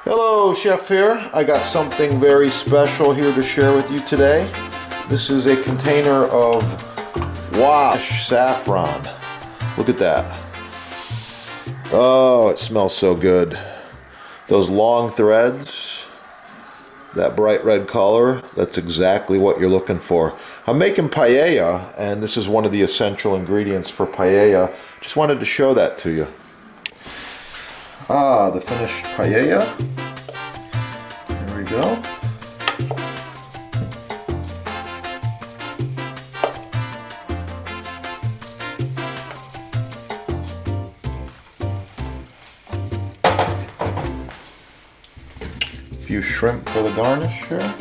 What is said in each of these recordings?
Hello, Chef here. I got something very special here to share with you today. This is a container of wash saffron. Look at that. Oh, it smells so good. Those long threads, that bright red color, that's exactly what you're looking for. I'm making paella, and this is one of the essential ingredients for paella. Just wanted to show that to you. The finished paella. There we go. A few shrimp for the garnish here.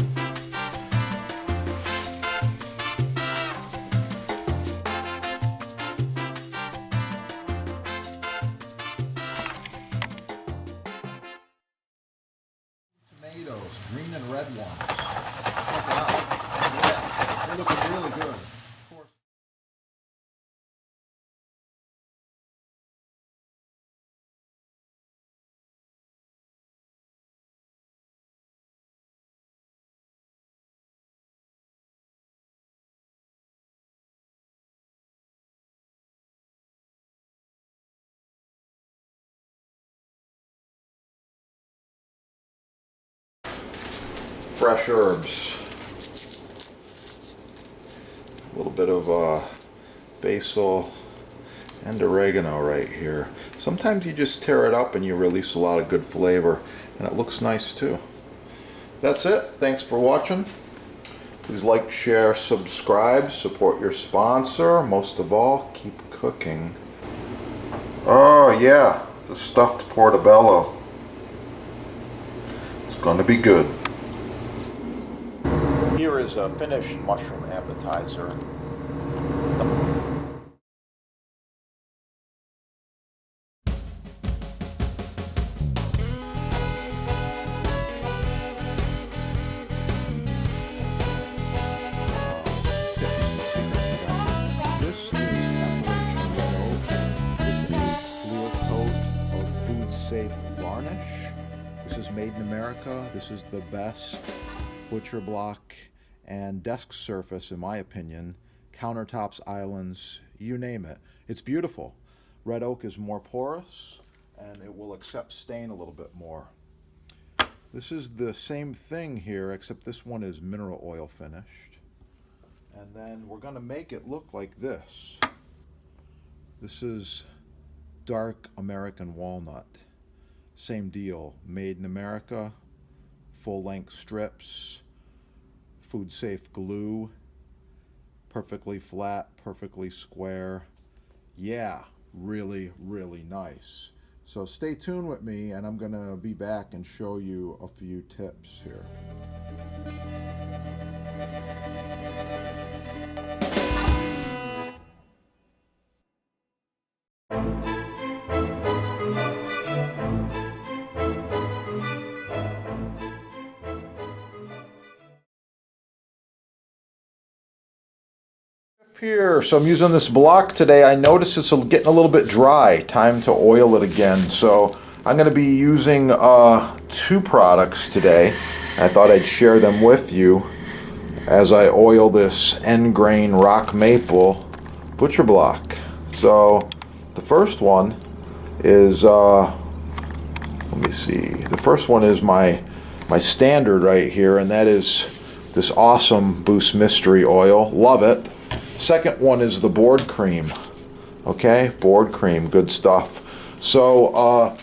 Tomatoes, green and red ones. Check it out. Yeah, they're looking really good. Of course. Fresh herbs. A little bit of basil and oregano right here. Sometimes you just tear it up and you release a lot of good flavor, and it looks nice too. That's it. Thanks for watching. Please like, share, subscribe, support your sponsor. Most of all, keep cooking. Oh yeah, the stuffed portobello. It's going to be good. Here is a finished mushroom appetizer. This is Appalachian red oak with a clear coat of food-safe varnish. This is made in America. This is the best butcher block and desk surface, in my opinion. Countertops, islands, you name it. It's beautiful. Red oak is more porous and it will accept stain a little bit more. This is the same thing here, except this one is mineral oil finished. And then we're going to make it look like this. This is dark American walnut. Same deal, made in America, full-length strips, food-safe glue, perfectly flat, perfectly square. Yeah, really, really nice. So stay tuned with me, and I'm gonna be back and show you a few tips here. Here, so I'm using this block today. I noticed it's getting a little bit dry. Time to oil it again. So I'm going to be using two products today. I thought I'd share them with you as I oil this end grain rock maple butcher block. So the first one is let me see. The first one is my standard right here, and that is this awesome Boost Mystery Oil. Love it. Second one is the board cream. Okay, board cream, good stuff. So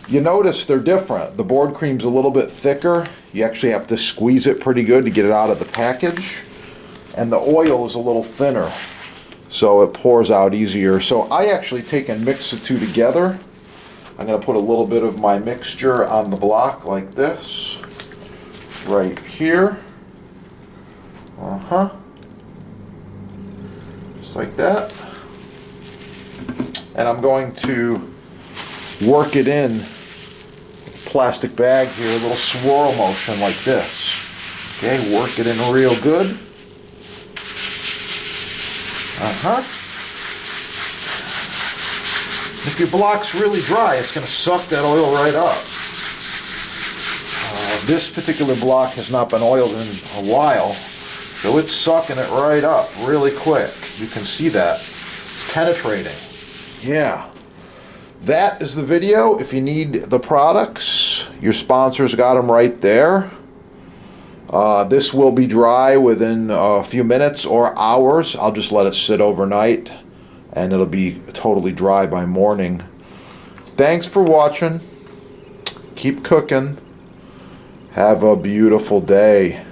you notice they're different. The board cream's a little bit thicker. You actually have to squeeze it pretty good to get it out of the package. And the oil is a little thinner, so it pours out easier. So I actually take and mix the two together. I'm going to put a little bit of my mixture on the block like this, right here. Just like that. And I'm going to work it in a plastic bag here, a little swirl motion like this. Okay, work it in real good. If your block's really dry, it's going to suck that oil right up. This particular block has not been oiled in a while, so it's sucking it right up really quick. You can see that. It's penetrating. Yeah. That is the video. If you need the products, your sponsors got them right there. This will be dry within a few minutes or hours. I'll just let it sit overnight and it'll be totally dry by morning. Thanks for watching. Keep cooking. Have a beautiful day.